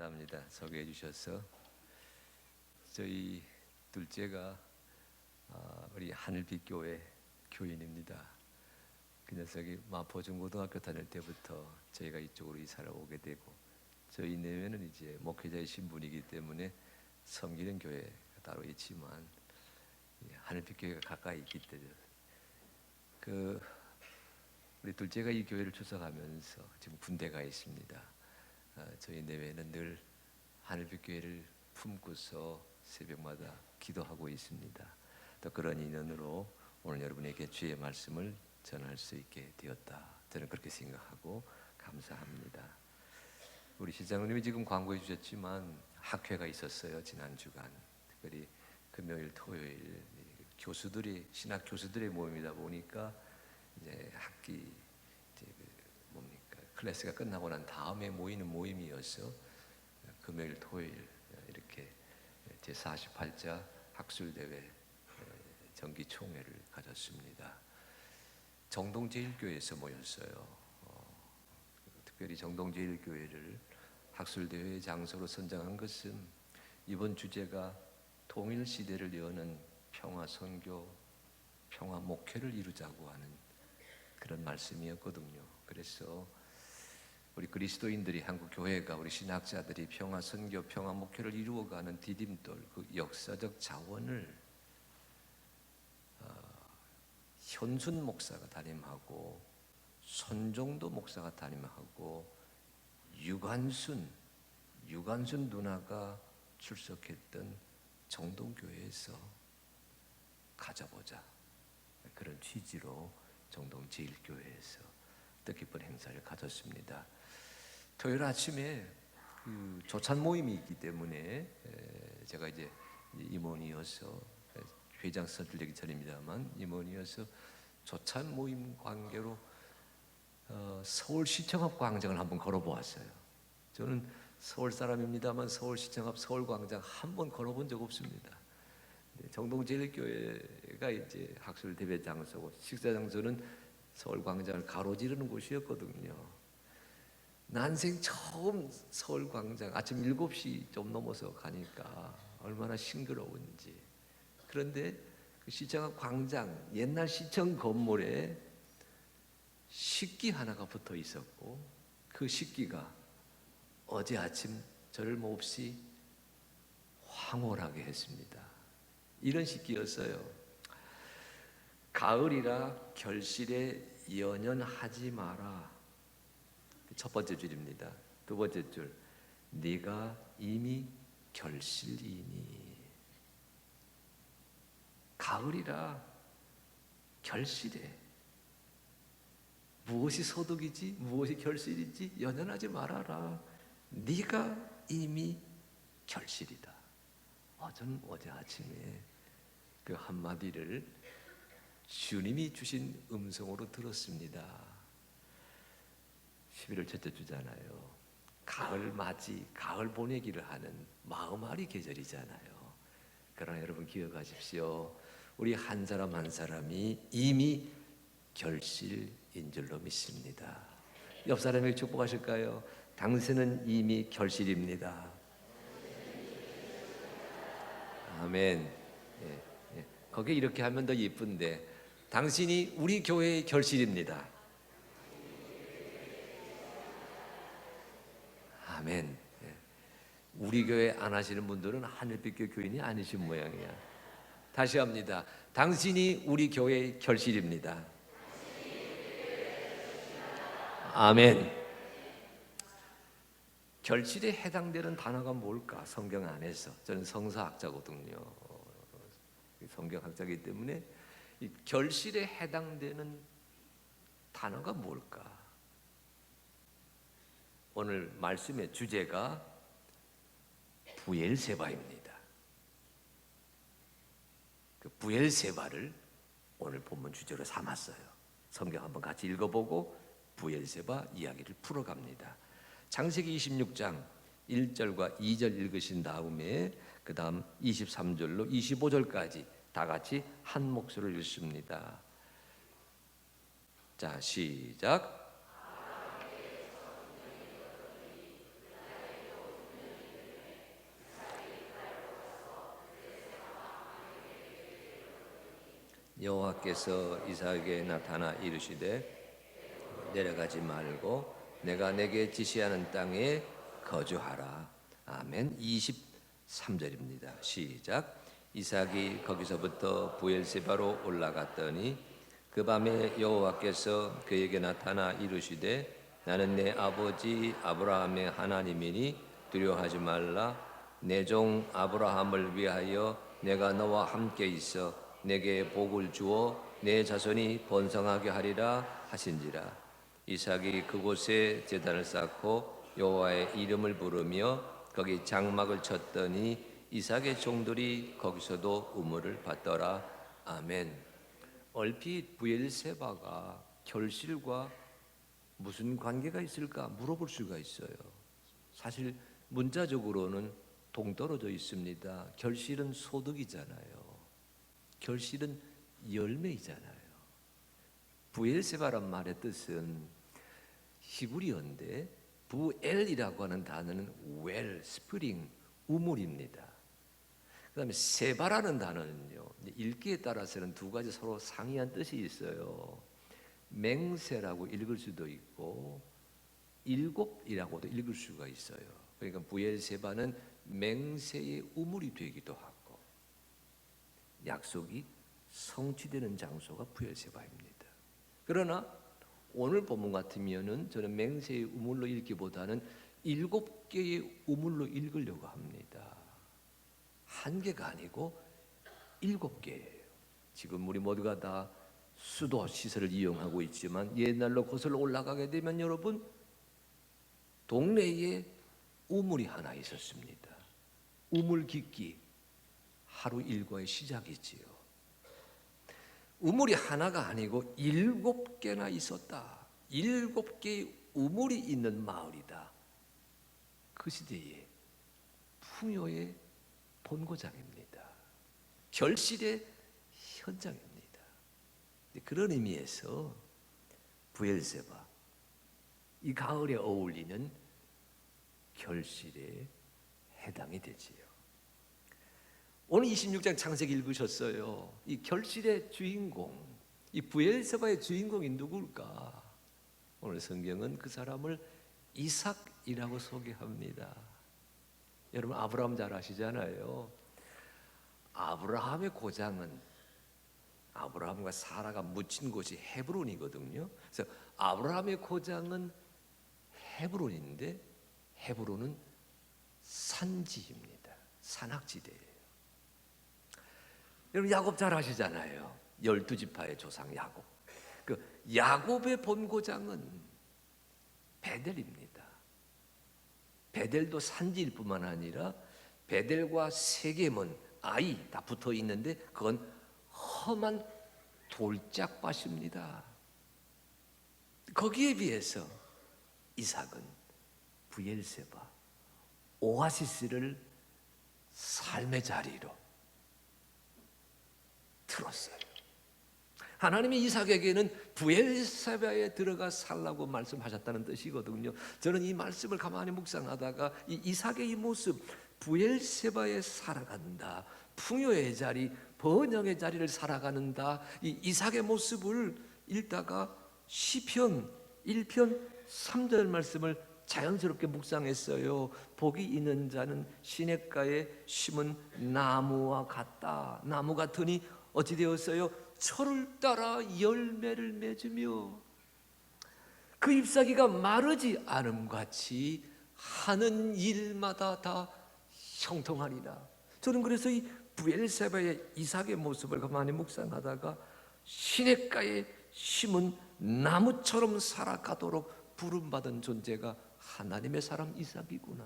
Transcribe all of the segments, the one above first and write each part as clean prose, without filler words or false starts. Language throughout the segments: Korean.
감사합니다. 소개해 주셔서. 저희 둘째가 우리 하늘빛 교회 교인입니다. 그 녀석이 마포중고등학교 다닐 때부터 저희가 이쪽으로 이사를 오게 되고, 저희 내외는 이제 목회자의 신분이기 때문에 섬기는 교회가 따로 있지만 하늘빛 교회가 가까이 있기 때문에 우리 둘째가 이 교회를 출석하면서 지금 군대가 있습니다. 저희 내외는 늘 하늘빛 교회를 품고서 새벽마다 기도하고 있습니다. 또 그런 인연으로 오늘 여러분에게 주의 말씀을 전할 수 있게 되었다, 저는 그렇게 생각하고 감사합니다. 우리 시장님이 지금 광고해 주셨지만 학회가 있었어요. 지난 주간 특별히 금요일 토요일 교수들이 신학 교수들의 모임이다 보니까 이제 학기 클래스가 끝나고 난 다음에 모이는 모임이어서 금요일 토요일 이렇게 제48자 학술대회 정기총회를 가졌습니다. 정동제일교회에서 모였어요. 특별히 정동제일교회를 학술대회 장소로 선정한 것은 이번 주제가 통일시대를 여는 평화선교, 평화목회를 이루자고 하는 그런 말씀이었거든요. 그래서 우리 그리스도인들이, 한국 교회가, 우리 신학자들이 평화선교, 평화목회를 이루어가는 디딤돌, 그 역사적 자원을 현순 목사가 담임하고 손종도 목사가 담임하고 유관순 누나가 출석했던 정동교회에서 가져보자, 그런 취지로 정동제일교회에서 뜻깊은 행사를 가졌습니다. 토요일 아침에 조찬 모임이 있기 때문에 제가 이제 임원이어서, 회장 선출되기 전입니다만 임원이어서 조찬 모임 관계로 서울시청 앞 광장을 한번 걸어보았어요. 저는 서울 사람입니다만 서울시청 앞 서울광장 한번 걸어본 적 없습니다. 정동제일교회가 이제 학술 대회 장소고 식사 장소는 서울광장을 가로지르는 곳이었거든요. 난생 처음 서울광장 아침 7시 좀 넘어서 가니까 얼마나 싱그러운지. 그런데 그 시청 앞 광장, 옛날 시청 건물에 식기 하나가 붙어 있었고, 그 식기가 어제 아침 저를 몹시 황홀하게 했습니다. 이런 식기였어요. 가을이라 결실에 연연하지 마라. 첫 번째 줄입니다. 두 번째 줄, 네가 이미 결실이니. 가을이라 결실에, 무엇이 소득이지 무엇이 결실이지 연연하지 말아라. 네가 이미 결실이다. 저는 어제 아침에 그 한마디를 주님이 주신 음성으로 들었습니다. 11월 첫째 주잖아요. 가을 맞이, 가을 보내기를 하는 마음앓이 계절이잖아요. 그러나 여러분 기억하십시오. 우리 한 사람 한 사람이 이미 결실인 줄로 믿습니다. 옆 사람에게 축복하실까요? 당신은 이미 결실입니다. 아멘. 예. 거기에 이렇게 하면 더 예쁜데, 당신이 우리 교회의 결실입니다. 아멘. 예. 우리 교회 안 하시는 분들은 하늘빛 교인이 아니신 모양이야. 다시 합니다. 당신이 우리 교회의 결실입니다. 아멘. 결실에 해당되는 단어가 뭘까? 성경 안에서. 저는 성서학자거든요. 성경학자이기 때문에 이 결실에 해당되는 단어가 뭘까? 오늘 말씀의 주제가 부엘세바입니다. 그 부엘세바를 오늘 본문 주제로 삼았어요. 성경 한번 같이 읽어보고 부엘세바 이야기를 풀어갑니다. 창세기 26장 1절과 2절 읽으신 다음에 그 다음 23절로 25절까지 다 같이 한 목소리로 읽습니다. 자, 시작. 여호와께서 이삭에게 나타나 이르시되 내려가지 말고 내가 내게 지시하는 땅에 거주하라. 아멘. 23절입니다. 시작. 이삭이 거기서부터 부엘세바로 올라갔더니 그 밤에 여호와께서 그에게 나타나 이르시되 나는 내 아버지 아브라함의 하나님이니 두려워하지 말라. 내 종 아브라함을 위하여 내가 너와 함께 있어 내게 복을 주어 내 자손이 번성하게 하리라 하신지라. 이삭이 그곳에 제단을 쌓고 여호와의 이름을 부르며 거기 장막을 쳤더니 이삭의 종들이 거기서도 우물을 받더라. 아멘. 얼핏 부엘세바가 결실과 무슨 관계가 있을까 물어볼 수가 있어요. 사실 문자적으로는 동떨어져 있습니다. 결실은 소득이잖아요. 결실은 열매이잖아요. 부엘세바란 말의 뜻은 히브리어인데 부엘이라고 하는 단어는 웰, 스프링, 우물입니다. 그 다음에 세바라는 단어는요, 읽기에 따라서는 두 가지 서로 상이한 뜻이 있어요. 맹세라고 읽을 수도 있고 일곱이라고도 읽을 수가 있어요. 그러니까 부엘세바는 맹세의 우물이 되기도 하고 약속이 성취되는 장소가 부엘세바입니다. 그러나 오늘 본문 같으면은 저는 맹세의 우물로 읽기보다는 7개의 우물로 읽으려고 합니다. 한 개가 아니고 7개예요. 지금 우리 모두가 다 수도 시설을 이용하고 있지만 옛날로 거슬러 올라가게 되면 여러분 동네에 우물이 하나 있었습니다. 우물 깊기 하루 일과의 시작이지요. 우물이 하나가 아니고 7개나 있었다. 7개의 우물이 있는 마을이다. 그 시대의 풍요의 본고장입니다. 결실의 현장입니다. 그런 의미에서 부엘세바, 이 가을에 어울리는 결실에 해당이 되지요. 오늘 26장 창세기 읽으셨어요. 이 결실의 주인공, 이 부엘세바의 주인공이 누굴까? 오늘 성경은 그 사람을 이삭이라고 소개합니다. 여러분 아브라함 잘 아시잖아요. 아브라함의 고장은 아브라함과 사라가 묻힌 곳이 헤브론이거든요. 그래서 아브라함의 고장은 헤브론인데 헤브론은 산지입니다. 산악지대예요. 여러분 야곱 잘 아시잖아요. 12지파의 조상 야곱. 그 야곱의 본고장은 베델입니다. 베델도 산지일 뿐만 아니라 베델과 세겜은 아이 다 붙어 있는데 그건 험한 돌짝밭입니다. 거기에 비해서 이삭은 부엘세바 오아시스를 삶의 자리로 들었어요. 하나님이 이삭에게는 부엘세바에 들어가 살라고 말씀하셨다는 뜻이거든요. 저는 이 말씀을 가만히 묵상하다가 이 이삭의 이 모습, 부엘세바에 살아간다, 풍요의 자리, 번영의 자리를 살아가는다, 이 이삭의 모습을 읽다가 시편 1편 3절 말씀을 자연스럽게 묵상했어요. 복이 있는 자는 시냇가에 심은 나무와 같다. 나무 같으니 어찌 되었어요? 철을 따라 열매를 맺으며 그 잎사귀가 마르지 않음같이 하는 일마다 다 형통하리라. 저는 그래서 이 부엘세바의 이삭의 모습을 가만히 묵상하다가 시냇가에 심은 나무처럼 살아가도록 부름받은 존재가 하나님의 사람 이삭이구나.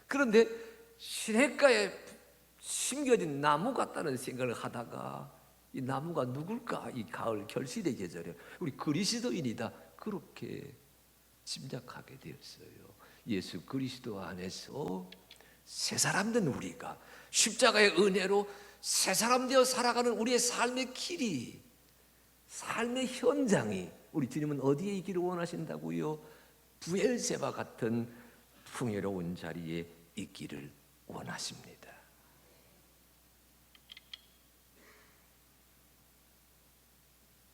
그런데 시냇가에 심겨진 나무 같다는 생각을 하다가 이 나무가 누굴까? 이 가을 결실의 계절에 우리 그리스도인이다, 그렇게 짐작하게 되었어요. 예수 그리스도 안에서 새 사람 된 우리가 십자가의 은혜로 새 사람 되어 살아가는 우리의 삶의 길이, 삶의 현장이 우리 주님은 어디에 있기를 원하신다고요? 부엘세바 같은 풍요로운 자리에 있기를 원하십니다.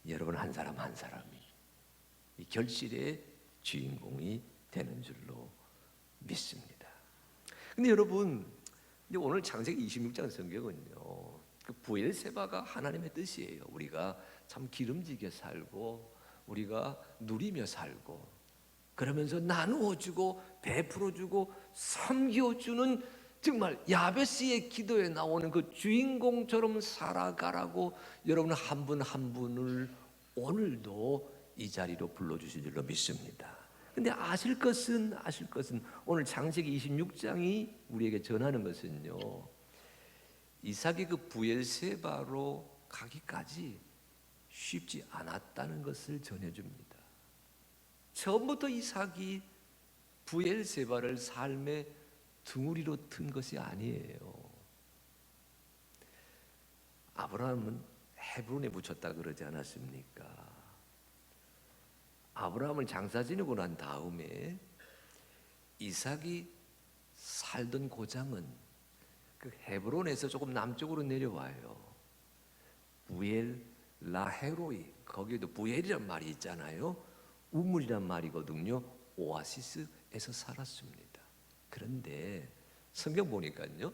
여러분 한 사람 한 사람이 이 결실의 주인공이 되는 줄로 믿습니다. 근데 여러분, 이제 오늘 창세기 26장 성경은요, 그 부엘세바가 하나님의 뜻이에요. 우리가 참 기름지게 살고 우리가 누리며 살고 그러면서 나누어주고 베풀어주고 섬겨주는 정말 야베스의 기도에 나오는 그 주인공처럼 살아가라고 여러분 한 분 한 분을 오늘도 이 자리로 불러주신 줄로 믿습니다. 근데 아실 것은 오늘 창세기 26장이 우리에게 전하는 것은요, 이삭이 그 부엘세바로 가기까지 쉽지 않았다는 것을 전해줍니다. 처음부터 이삭이 부엘세바를 삶의 둥우리로 튼 것이 아니에요. 아브라함은 헤브론에 묻혔다 그러지 않았습니까? 아브라함을 장사 지내고 난 다음에 이삭이 살던 고장은 그 헤브론에서 조금 남쪽으로 내려와요. 부엘 라헤로이, 거기에도 부엘이란 말이 있잖아요. 우물이란 말이거든요. 오아시스에서 살았습니다. 그런데 성경 보니까요,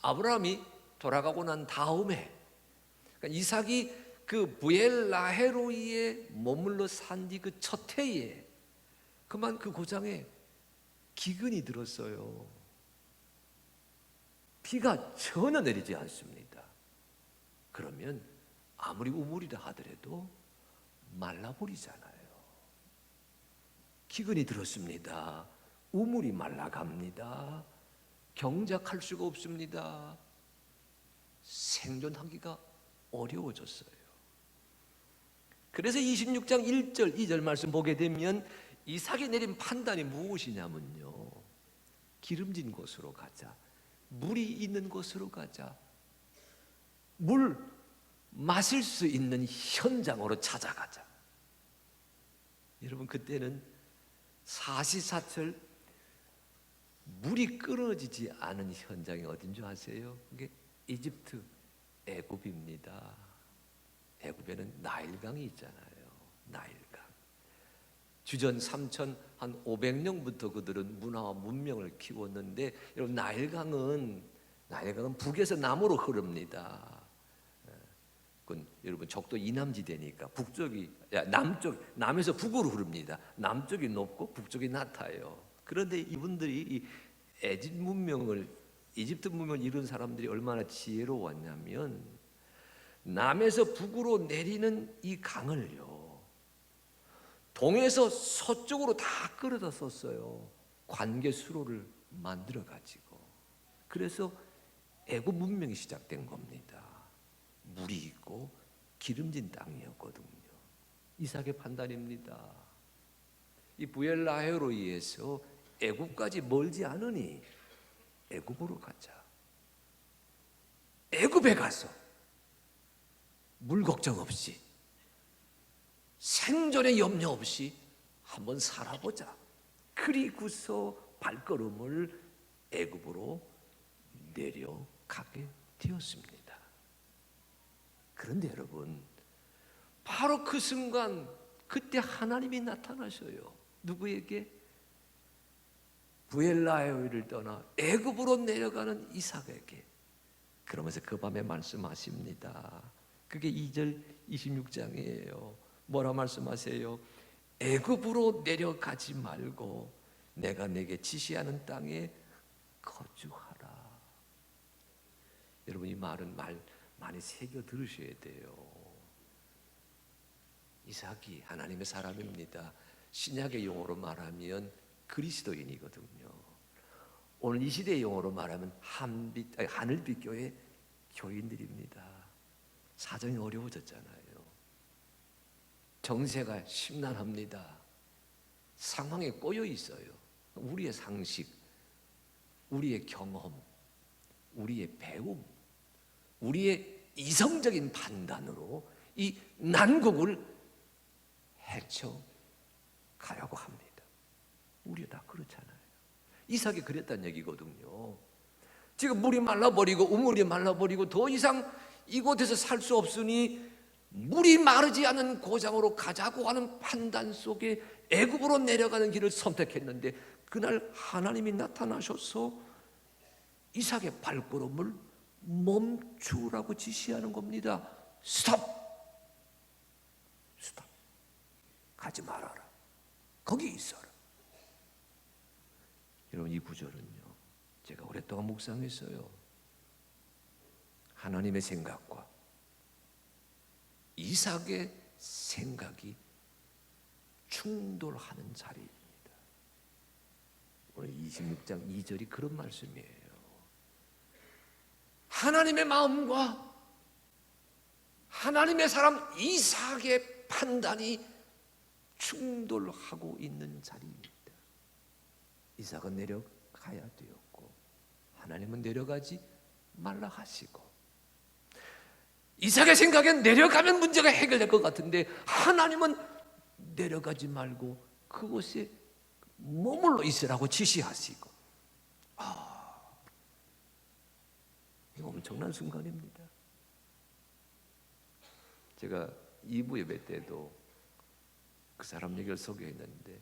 아브라함이 돌아가고 난 다음에 그러니까 이삭이 그 부엘 라헤로이에 머물러 산 뒤 그 첫 해에 그만 그 고장에 기근이 들었어요. 비가 전혀 내리지 않습니다. 그러면 아무리 우물이라 하더라도 말라버리잖아요. 기근이 들었습니다. 우물이 말라갑니다. 경작할 수가 없습니다. 생존하기가 어려워졌어요. 그래서 26장 1절 2절 말씀 보게 되면 이삭이 내린 판단이 무엇이냐면요, 기름진 곳으로 가자, 물이 있는 곳으로 가자, 물 마실 수 있는 현장으로 찾아가자. 여러분, 그때는 사시사철 물이 끊어지지 않은 현장이 어딘 줄 아세요? 그게 이집트, 애굽입니다. 애굽에는 나일강이 있잖아요. 나일강. 주전 3,500년부터 그들은 문화와 문명을 키웠는데, 여러분, 나일강은 북에서 남으로 흐릅니다. 여러분, 적도 이남지대니까 남에서 북으로 흐릅니다. 남쪽이 높고 북쪽이 낮아요. 그런데 이분들이 이 이집트 문명을 이룬 사람들이 얼마나 지혜로웠냐면, 남에서 북으로 내리는 이 강을요, 동에서 서쪽으로 다 끌어다 썼어요. 관계 수로를 만들어 가지고. 그래서 애굽 문명이 시작된 겁니다. 물이 있고 기름진 땅이었거든요. 이삭의 판단입니다. 이 부엘라헤로이에서 애굽까지 멀지 않으니 애굽으로 가자. 애굽에 가서 물 걱정 없이, 생존의 염려 없이 한번 살아보자. 그리고서 발걸음을 애굽으로 내려가게 되었습니다. 그런데 여러분, 바로 그 순간, 그때 하나님이 나타나셔요. 누구에게? 부엘라헤로이를 떠나 애굽으로 내려가는 이삭에게. 그러면서 그 밤에 말씀하십니다. 그게 2절 26장이에요. 뭐라 말씀하세요? 애굽으로 내려가지 말고 내가 내게 지시하는 땅에 거주하라. 여러분, 이 말은 많이 새겨 들으셔야 돼요. 이삭이 하나님의 사람입니다. 신약의 용어로 말하면 그리스도인이거든요. 오늘 이 시대의 용어로 말하면 하늘빛 교회 교인들입니다. 사정이 어려워졌잖아요. 정세가 심란합니다. 상황에 꼬여 있어요. 우리의 상식, 우리의 경험, 우리의 배움, 우리의 이성적인 판단으로 이 난국을 헤쳐가려고 합니다. 우리가 다 그렇잖아요. 이삭이 그랬다는 얘기거든요. 지금 물이 말라버리고 우물이 말라버리고 더 이상 이곳에서 살 수 없으니 물이 마르지 않은 고장으로 가자고 하는 판단 속에 애굽으로 내려가는 길을 선택했는데, 그날 하나님이 나타나셔서 이삭의 발걸음을 멈추라고 지시하는 겁니다. 스톱! 스톱! 가지 말아라. 거기 있어라. 여러분, 이 구절은요, 제가 오랫동안 묵상했어요. 하나님의 생각과 이삭의 생각이 충돌하는 자리입니다. 오늘 26장 2절이 그런 말씀이에요. 하나님의 마음과 하나님의 사람 이삭의 판단이 충돌하고 있는 자리입니다. 이삭은 내려가야 되었고 하나님은 내려가지 말라 하시고, 이삭의 생각엔 내려가면 문제가 해결될 것 같은데 하나님은 내려가지 말고 그곳에 머물러 있으라고 지시하시고, 이거 엄청난 순간입니다. 제가 2부 예배 때도 그 사람 얘기를 소개했는데,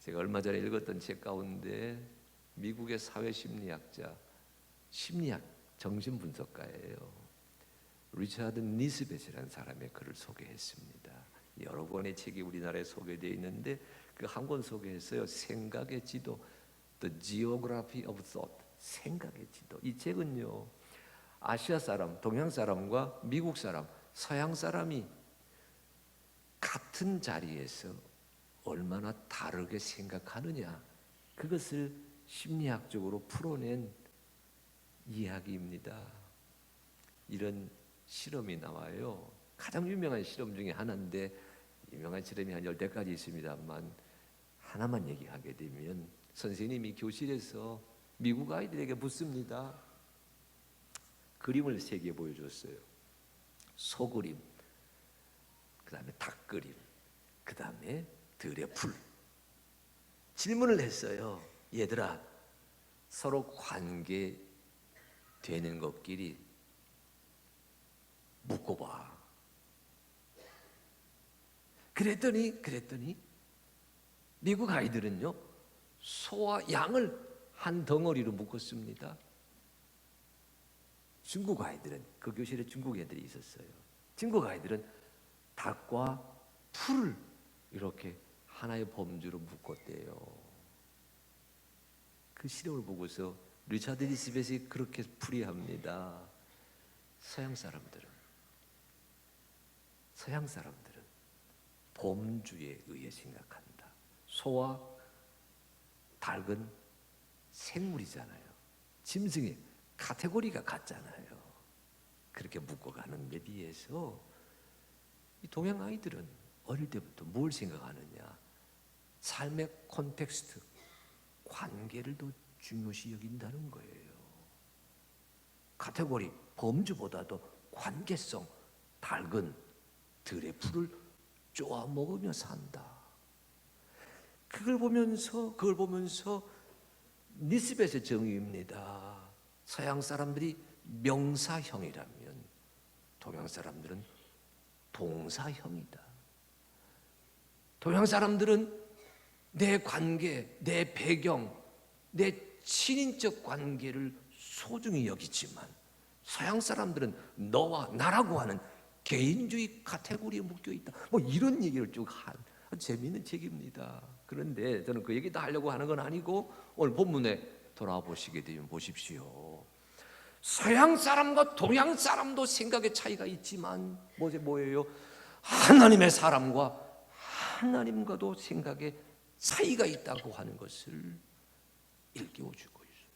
제가 얼마 전에 읽었던 책 가운데 미국의 사회심리학자, 심리학 정신분석가예요. 리차드 니스벳이라는 사람의 글을 소개했습니다. 여러 권의 책이 우리나라에 소개되어 있는데 그 한 권 소개했어요. 생각의 지도, The Geography of Thought, 생각의 지도. 이 책은요, 아시아 사람, 동양 사람과 미국 사람, 서양 사람이 같은 자리에서 얼마나 다르게 생각하느냐, 그것을 심리학적으로 풀어낸 이야기입니다. 이런 실험이 나와요. 가장 유명한 실험 중에 하나인데, 유명한 실험이 한 10대까지 있습니다만 하나만 얘기하게 되면, 선생님이 교실에서 미국 아이들에게 묻습니다. 그림을 3개 보여줬어요. 소그림, 그 다음에 닭그림, 그 다음에 들의 풀. 질문을 했어요. 얘들아, 서로 관계 되는 것끼리 묶어봐. 그랬더니 미국 아이들은요, 소와 양을 한 덩어리로 묶었습니다. 중국 아이들은, 그 교실에 중국 애들이 있었어요. 중국 아이들은 닭과 풀을 이렇게 하나의 범주로 묶었대요. 그 실험을 보고서 리차드 니스벳이 그렇게 풀이합니다. 서양 사람들은 범주에 의해 생각한다. 소와 닭은 생물이잖아요. 짐승의 카테고리가 같잖아요. 그렇게 묶어가는 데 비해서 이 동양 아이들은 어릴 때부터 뭘 생각하느냐, 삶의 콘텍스트, 관계를 더 중요시 여긴다는 거예요. 카테고리, 범주보다도 관계성, 닭은 들의 풀을 쪼아 먹으며 산다. 그걸 보면서 니스벳의 정의입니다. 서양 사람들이 명사형이라면 동양 사람들은 동사형이다. 동양 사람들은 내 관계, 내 배경, 내 친인적 관계를 소중히 여기지만, 서양 사람들은 너와 나라고 하는 개인주의 카테고리에 묶여 있다. 뭐 이런 얘기를 쭉 한 재미있는 책입니다. 그런데 저는 그 얘기 다 하려고 하는 건 아니고, 오늘 본문에 돌아보시게 되면 보십시오. 서양 사람과 동양 사람도 생각의 차이가 있지만 뭐예요? 하나님의 사람과 하나님과도 생각의 차이가 있다고 하는 것을 일깨워주고 있어요.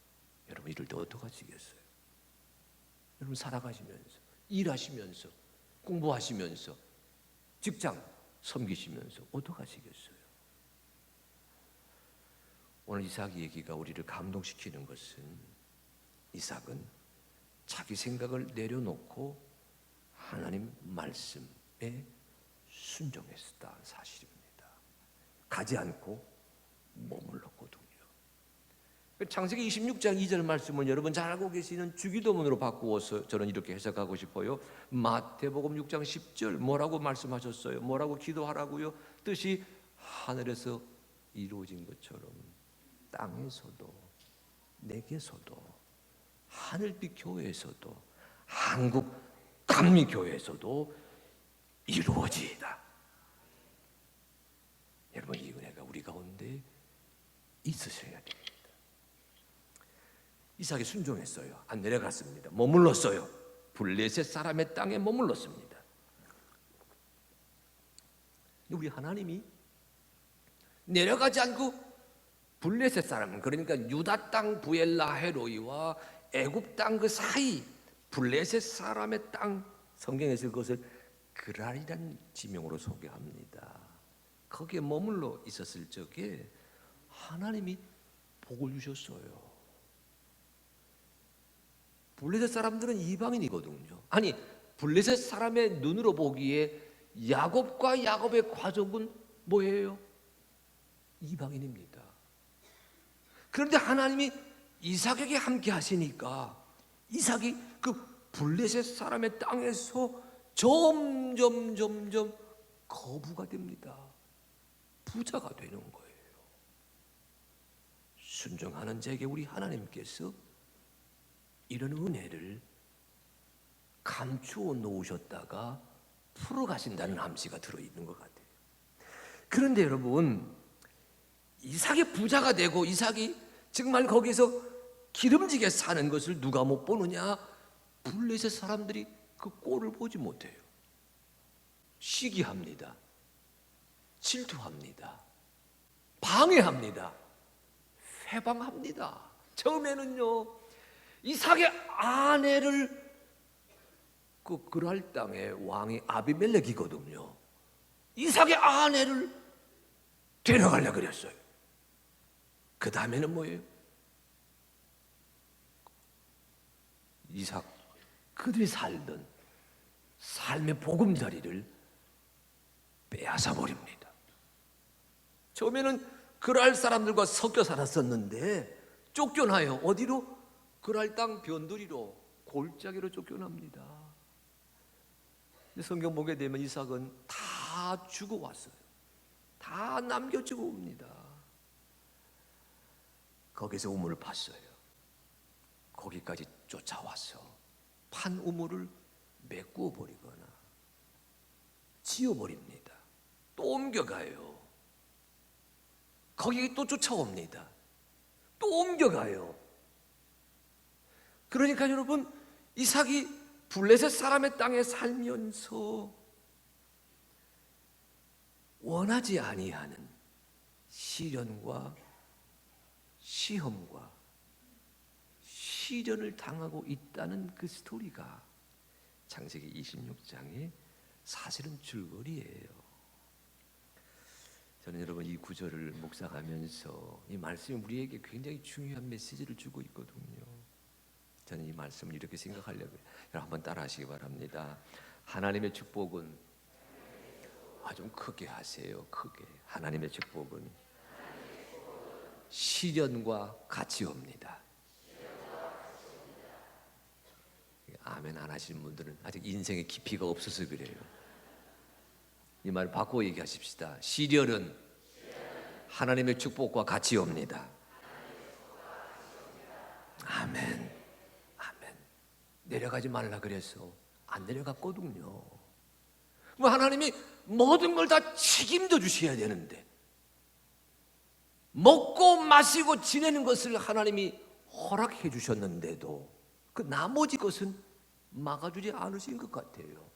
여러분, 이럴 때 어떡하시겠어요? 여러분, 살아가시면서, 일하시면서, 공부하시면서, 직장 섬기시면서 어떡하시겠어요? 오늘 이삭 얘기가 우리를 감동시키는 것은, 이삭은 자기 생각을 내려놓고 하나님 말씀에 순종했다는 사실입니다. 가지 않고 머물렀거든요. 창세기 26장 2절 말씀을 여러분 잘 알고 계시는 주기도문으로 바꾸어서 저는 이렇게 해석하고 싶어요. 마태복음 6장 10절 뭐라고 말씀하셨어요? 뭐라고 기도하라고요? 뜻이 하늘에서 이루어진 것처럼 땅에서도, 내게서도, 하늘빛 교회에서도, 한국 감리교회에서도 이루어지이다. 여러분, 이 은혜가 우리 가운데 있으셔야 됩니다. 이삭이 순종했어요. 안 내려갔습니다. 머물렀어요. 블레셋 사람의 땅에 머물렀습니다. 우리 하나님이 내려가지 않고 블레셋 사람, 그러니까 유다 땅 부엘라 헤로이와 애굽 땅 그 사이 블레셋 사람의 땅, 성경에서 그것을 그랄이라는 지명으로 소개합니다. 거기에 머물러 있었을 적에 하나님이 복을 주셨어요. 블레셋 사람들은 이방인이거든요. 아니, 블레셋 사람의 눈으로 보기에 야곱과 야곱의 가족은 뭐예요? 이방인입니다. 그런데 하나님이 이삭에게 함께 하시니까 이삭이 그 블레셋 사람의 땅에서 점점 거부가 됩니다. 부자가 되는 거예요. 순종하는 자에게 우리 하나님께서 이런 은혜를 감추어 놓으셨다가 풀어가신다는 암시가 들어있는 것 같아요. 그런데 여러분, 이삭이 부자가 되고 이삭이 정말 거기서 기름지게 사는 것을 누가 못 보느냐? 블레셋 사람들이 그 꼴을 보지 못해요. 시기합니다. 질투합니다. 방해합니다. 회방합니다. 처음에는요, 이삭의 아내를 그 그랄 땅의 왕이 아비멜렉이거든요. 이삭의 아내를 데려가려고 그랬어요. 그 다음에는 뭐예요? 이삭 그들이 살던 삶의 보금자리를 빼앗아 버립니다. 처음에는 그랄 사람들과 섞여 살았었는데 쫓겨나요. 어디로? 그랄 땅 변두리로, 골짜기로 쫓겨납니다. 성경 보게 되면 이삭은 다 죽어왔어요. 다 남겨주고 옵니다. 거기서 우물을 팠어요. 거기까지 쫓아와서 판 우물을 메꾸어 버리거나 지워버립니다. 또 옮겨가요. 거기 또 쫓아옵니다. 또 옮겨가요. 그러니까 여러분, 이삭이 블레셋 사람의 땅에 살면서 원하지 아니하는 시련과 시험과 시련을 당하고 있다는 그 스토리가 창세기 26장의 사실은 줄거리예요. 저는 여러분 이 구절을 묵상하면서 이 말씀이 우리에게 굉장히 중요한 메시지를 주고 있거든요. 저는 이 말씀을 이렇게 생각하려고요. 여러분 한번 따라 하시기 바랍니다. 하나님의 축복은 좀 크게 하세요. 크게. 하나님의 축복은 시련과 같이 옵니다. 아멘 안 하시는 분들은 아직 인생의 깊이가 없어서 그래요. 이 말을 바꾸어 얘기하십시다. 시련은 하나님의 축복과 같이 옵니다. 아멘. 내려가지 말라 그래서 안 내려갔거든요. 하나님이 모든 걸 다 책임져 주셔야 되는데 먹고 마시고 지내는 것을 하나님이 허락해 주셨는데도 그 나머지 것은 막아주지 않으신 것 같아요.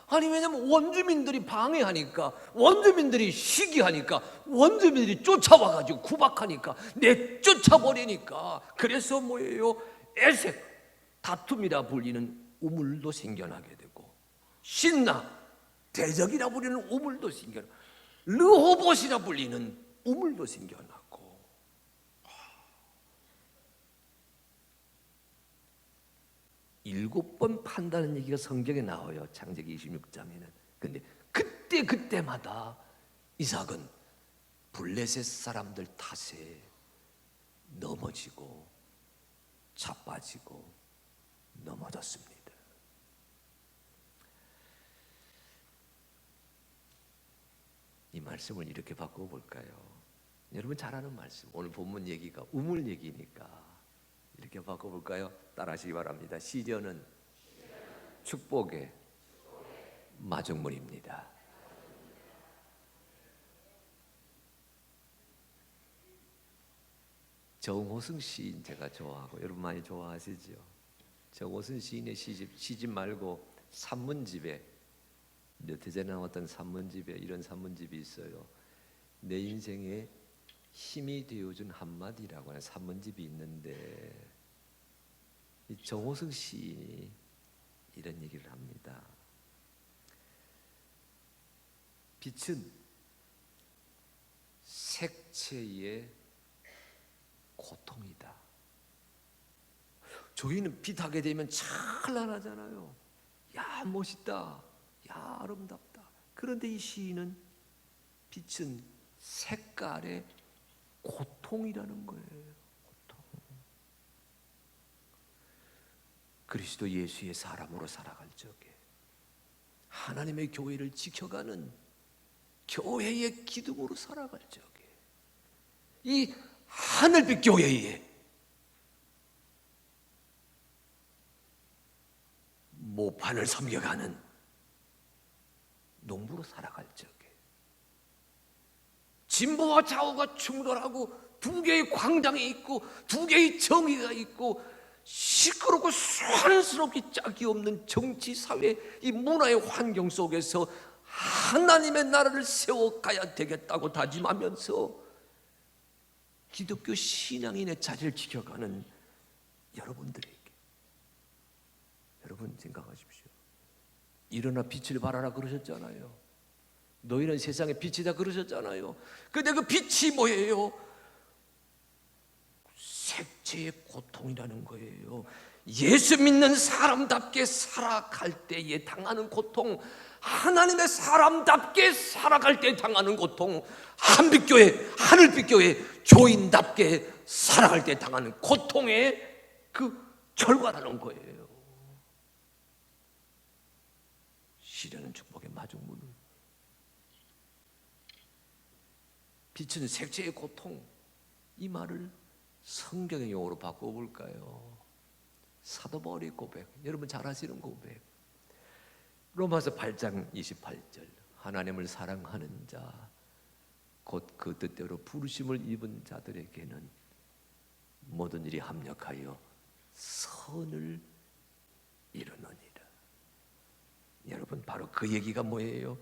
아니 왜냐면 원주민들이 방해하니까, 원주민들이 시기하니까, 원주민들이 쫓아와가지고 구박하니까, 내쫓아버리니까, 그래서 뭐예요? 에색, 다툼이라 불리는 우물도 생겨나게 되고, 신나, 대적이라 불리는 우물도 생겨나고, 르호봇이라 불리는 우물도 생겨나고, 7번 판다는 얘기가 성경에 나와요. 창세기 26장에는. 근데 그때마다 이삭은 블레셋 사람들 탓에 넘어지고 자빠지고 넘어졌습니다. 이 말씀을 이렇게 바꿔볼까요? 여러분 잘 아는 말씀, 오늘 본문 얘기가 우물 얘기니까 이렇게 바꿔볼까요? 따라하시기 바랍니다. 시련은 축복의 마중물입니다. 정호승 시인 제가 좋아하고, 여러분 많이 좋아하시죠? 정호승 시인의 시집 말고 산문집에, 몇 해 전에 나왔던 산문집에 이런 산문집이 있어요. 내 인생에 힘이 되어준 한마디라고 하는 산문집이 있는데, 이 정호승 시인이 이런 얘기를 합니다. 빛은 색채의 고통이다. 저희는 빛하게 되면 찬란하잖아요. 야, 멋있다. 야, 아름답다. 그런데 이 시인은 빛은 색깔의 고통이라는 거예요. 고통. 그리스도 예수의 사람으로 살아갈 적에 하나님의 교회를 지켜가는 교회의 기둥으로 살아갈 적에 이 하늘빛 교회에 모판을 섬겨가는 농부로 살아갈 적에 진보와 좌우가 충돌하고 두 개의 광장이 있고 두 개의 정의가 있고 시끄럽고 소란스럽게 짝이 없는 정치, 사회, 이 문화의 환경 속에서 하나님의 나라를 세워가야 되겠다고 다짐하면서 기독교 신앙인의 자리를 지켜가는 여러분들에게, 여러분 생각하십시오. 일어나 빛을 발하라 그러셨잖아요. 너희는 세상의 빛이다 그러셨잖아요. 근데 그 빛이 뭐예요? 색채의 고통이라는 거예요. 예수 믿는 사람답게 살아갈 때에 당하는 고통, 하나님의 사람답게 살아갈 때 당하는 고통, 한빛교회, 하늘빛교회 교인답게 살아갈 때 당하는 고통의 그 결과라는 거예요. 시련은 축복의 마중물. 빛은 색채의 고통, 이 말을 성경의 용어로 바꿔볼까요? 사도 바울의 고백, 여러분 잘 아시는 고백. 로마서 8장 28절, 하나님을 사랑하는 자, 곧 그 뜻대로 부르심을 입은 자들에게는 모든 일이 합력하여 선을 이루느니라. 여러분 바로 그 얘기가 뭐예요?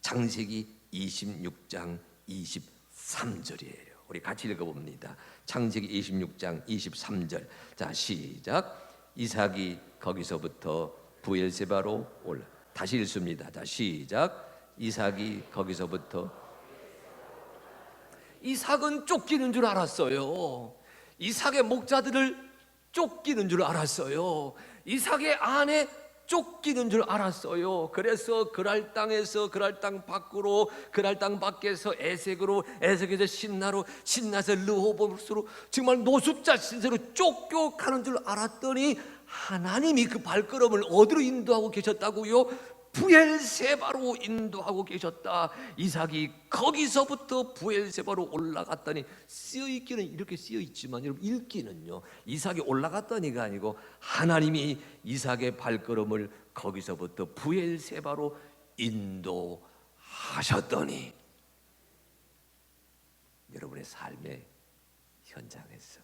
창세기 26장 23절이에요. 우리 같이 읽어봅니다. 창세기 26장 23절. 자, 시작. 이삭이 거기서부터 부엘세바로 올라. 다시 읽습니다. 자, 시작. 이삭이 거기서부터. 이삭은 쫓기는 줄 알았어요. 이삭의 목자들을 쫓기는 줄 알았어요. 이삭의 아내 쫓기는 줄 알았어요. 그래서 그랄 땅에서 그랄 땅 밖으로, 그랄 땅 밖에서 에색으로, 에색에서 신나로, 신나서 르호보스로 정말 노숙자 신세로 쫓겨가는 줄 알았더니 하나님이 그 발걸음을 어디로 인도하고 계셨다고요? 부엘세바로 인도하고 계셨다. 이삭이 거기서부터 부엘세바로 올라갔더니, 쓰여있기는 이렇게 쓰여있지만 여러분 읽기는요, 이삭이 올라갔더니가 아니고 하나님이 이삭의 발걸음을 거기서부터 부엘세바로 인도하셨더니, 여러분의 삶의 현장에서,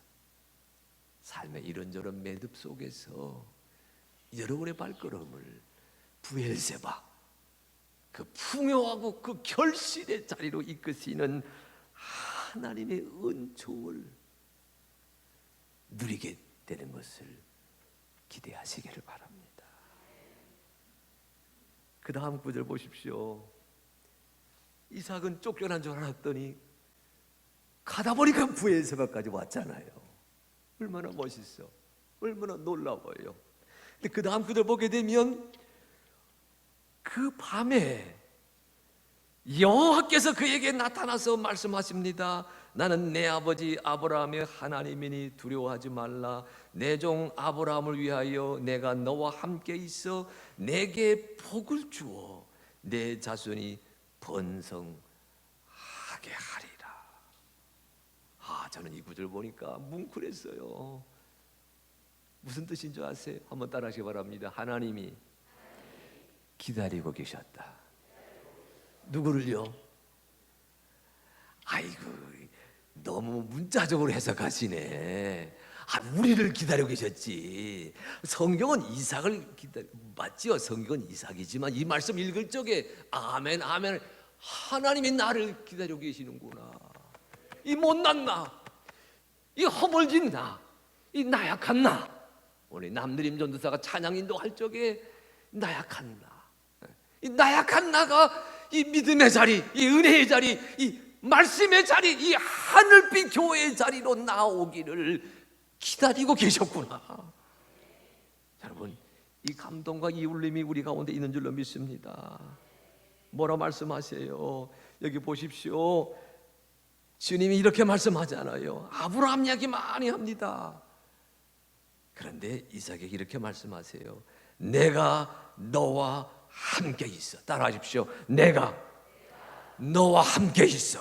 삶의 이런저런 매듭 속에서 여러분의 발걸음을 부엘세바, 그 풍요하고 그 결실의 자리로 이끄시는 하나님의 은총을 누리게 되는 것을 기대하시기를 바랍니다. 그 다음 구절 보십시오. 이삭은 쫓겨난 줄 알았더니 가다 보니까 부엘세바까지 왔잖아요. 얼마나 멋있어, 얼마나 놀라워요. 근데 그 다음 구절 보게 되면 그 밤에 여호와께서 그에게 나타나서 말씀하십니다. 나는 내 아버지 아브라함의 하나님이니 두려워하지 말라. 내 종 아브라함을 위하여 내가 너와 함께 있어 내게 복을 주어 내 자손이 번성하게 하리라. 저는 이 구절 보니까 뭉클했어요. 무슨 뜻인 줄 아세요? 한번 따라하시기 바랍니다. 하나님이 기다리고 계셨다. 누구를요? 아이고, 너무 문자적으로 해석하시네. 우리를 기다리고 계셨지. 성경은 이삭을 맞지요? 성경은 이삭이지만 이 말씀 읽을 적에 아멘 아멘, 하나님이 나를 기다리고 계시는구나. 이 못난 나, 이 허물진 나, 이 나약한 나. 우리 남드림 전도사가 찬양 인도할 적에 나약한 나, 이 나약한 나가 이 믿음의 자리, 이 은혜의 자리, 이 말씀의 자리, 이 하늘빛 교회의 자리로 나오기를 기다리고 계셨구나. 여러분, 이 감동과 이 울림이 우리 가운데 있는 줄로 믿습니다. 뭐라 말씀하세요? 여기 보십시오. 주님이 이렇게 말씀하잖아요. 아브라함 이야기 많이 합니다. 그런데 이삭에게 이렇게 말씀하세요. 내가 너와 함께 있어. 따라하십시오. 내가 너와 함께 있어.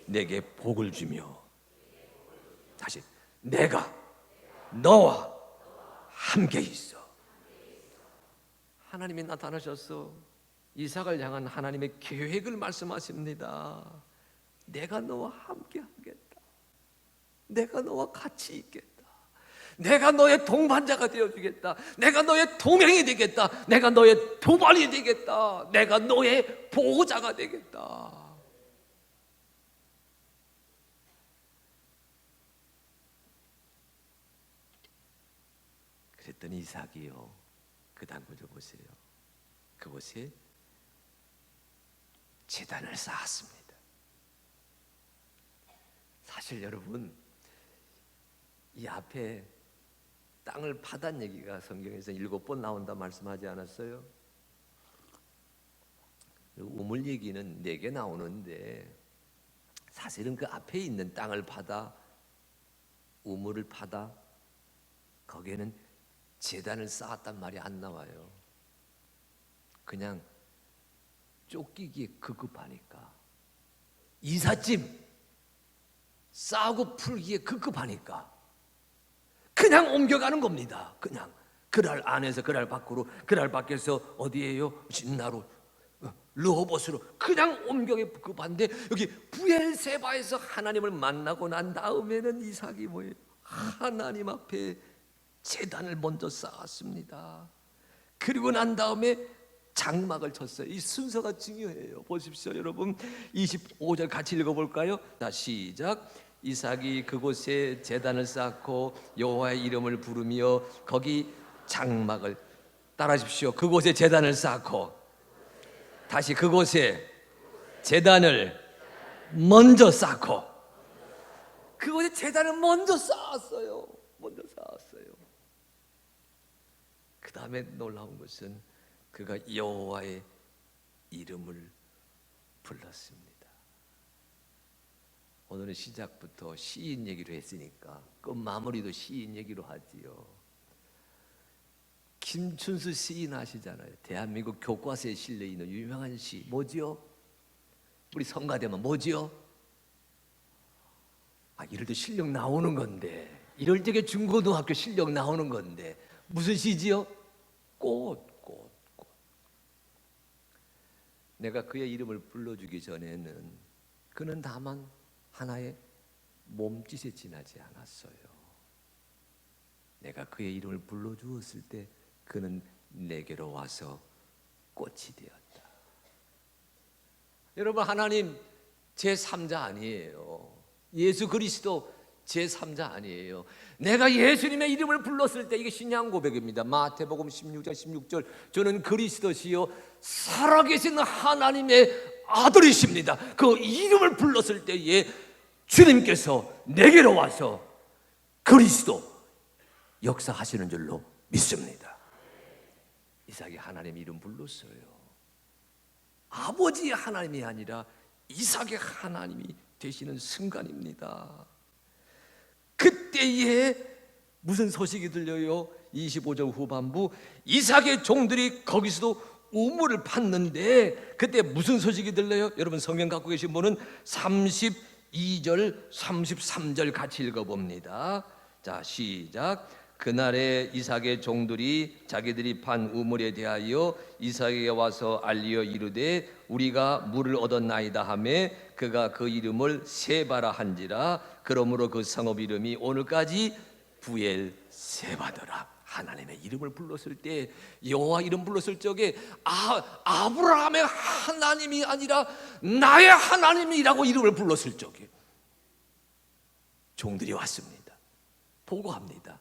내게 복을 주며. 다시, 내가 너와 함께 있어. 하나님이 나타나셔서 이삭을 향한 하나님의 계획을 말씀하십니다. 내가 너와 함께 하겠다. 내가 너와 같이 있겠다. 내가 너의 동반자가 되어주겠다. 내가 너의 동행이 되겠다. 내가 너의 도반이 되겠다. 내가 너의 보호자가 되겠다. 그랬더니 이삭이요, 그 다음 구절 보세요. 그곳에 제단을 쌓았습니다. 사실 여러분, 이 앞에 땅을 파단 얘기가 성경에서 7번 나온다 말씀하지 않았어요? 우물 얘기는 4개 나오는데 사실은 그 앞에 있는 땅을 파다, 우물을 파다, 거기에는 제단을 쌓았단 말이 안 나와요. 그냥 쫓기기에 급급하니까, 이삿짐 싸고 풀기에 급급하니까 그냥 옮겨가는 겁니다. 그냥 그랄 안에서 그랄 밖으로, 그랄 밖에서 어디에요? 진나로, 르호봇으로 그냥 옮겨게 급한데, 여기 부엘세바에서 하나님을 만나고 난 다음에는 이삭이 뭐예요? 하나님 앞에 제단을 먼저 쌓았습니다. 그리고 난 다음에 장막을 쳤어요. 이 순서가 중요해요. 보십시오, 여러분. 25절 같이 읽어볼까요? 자, 시작. 이삭이 그곳에 제단을 쌓고 여호와의 이름을 부르며 거기 장막을, 따라하십시오. 그곳에 제단을 쌓고, 다시 그곳에 제단을 먼저 쌓고, 그곳에 제단을 먼저 쌓았어요. 먼저 쌓았어요. 그 다음에 놀라운 것은 그가 여호와의 이름을 불렀습니다. 오늘은 시작부터 시인 얘기로 했으니까 그 마무리도 시인 얘기로 하지요. 김춘수 시인 아시잖아요. 대한민국 교과서에 실려 있는 유명한 시 뭐지요? 우리 성가대면 뭐지요? 이럴 때 실력 나오는 건데, 이럴 적에 중고등학교 실력 나오는 건데 무슨 시지요? 꽃. 내가 그의 이름을 불러주기 전에는 그는 다만 하나의 몸짓에 지나지 않았어요. 내가 그의 이름을 불러주었을 때 그는 내게로 와서 꽃이 되었다. 여러분, 하나님 제3자 아니에요. 예수 그리스도 제3자 아니에요. 내가 예수님의 이름을 불렀을 때, 이게 신앙 고백입니다. 마태복음 16장 16절, 저는 그리스도시요 살아계신 하나님의 아들이십니다. 그 이름을 불렀을 때에 주님께서 내게로 와서 그리스도 역사하시는 줄로 믿습니다. 이삭이 하나님 이름 불렀어요. 아버지의 하나님이 아니라 이삭의 하나님이 되시는 순간입니다. 그때에 무슨 소식이 들려요? 25절 후반부, 이삭의 종들이 거기서도 우물을 팠는데 그때 무슨 소식이 들려요? 여러분 성경 갖고 계신 분은 32절 33절 같이 읽어봅니다. 자, 시작. 그날에 이삭의 종들이 자기들이 판 우물에 대하여 이삭에게 와서 알리어 이르되 우리가 물을 얻었나이다 하매 그가 그 이름을 세바라 한지라. 그러므로 그 성읍 이름이 오늘까지 부엘세바더라. 하나님의 이름을 불렀을 때, 여호와 이름 불렀을 적에 아브라함의 하나님이 아니라 나의 하나님이라고 이름을 불렀을 적에 종들이 왔습니다. 보고합니다.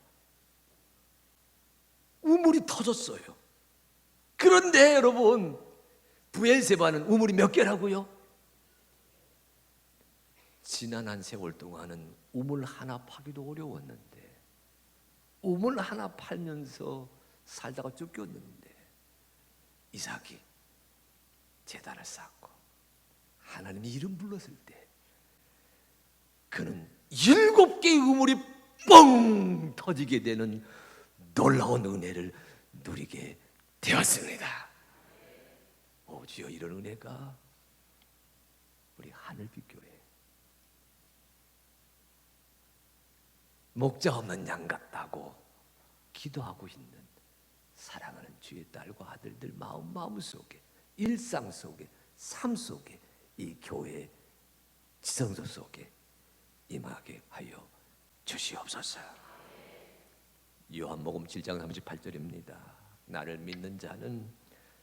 우물이 터졌어요. 그런데 여러분, 부엘세바는 우물이 몇 개라고요? 지난 한 세월 동안은 우물 하나 파기도 어려웠는데, 우물 하나 팔면서 살다가 쫓겼는데, 이삭이 제단을 쌓고 하나님의 이름 불렀을 때 그는 7개의 우물이 뻥 터지게 되는 놀라운 은혜를 누리게 되었습니다. 오지요, 이런 은혜가 우리 하늘빛교회 목자 없는 양 같다고 기도하고 있는 사랑하는 주의 딸과 아들들 마음 속에, 일상 속에, 삶 속에, 이 교회 지성소 속에 임하게 하여 주시옵소서. 요한복음 7장 38절입니다. 나를 믿는 자는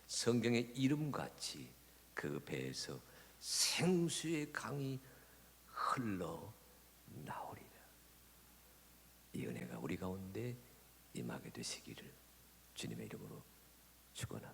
성경의 이름같이 그 배에서 생수의 강이 흘러 나오리라. 이 은혜가 우리 가운데 임하게 되시기를 주님의 이름으로 축원합니다.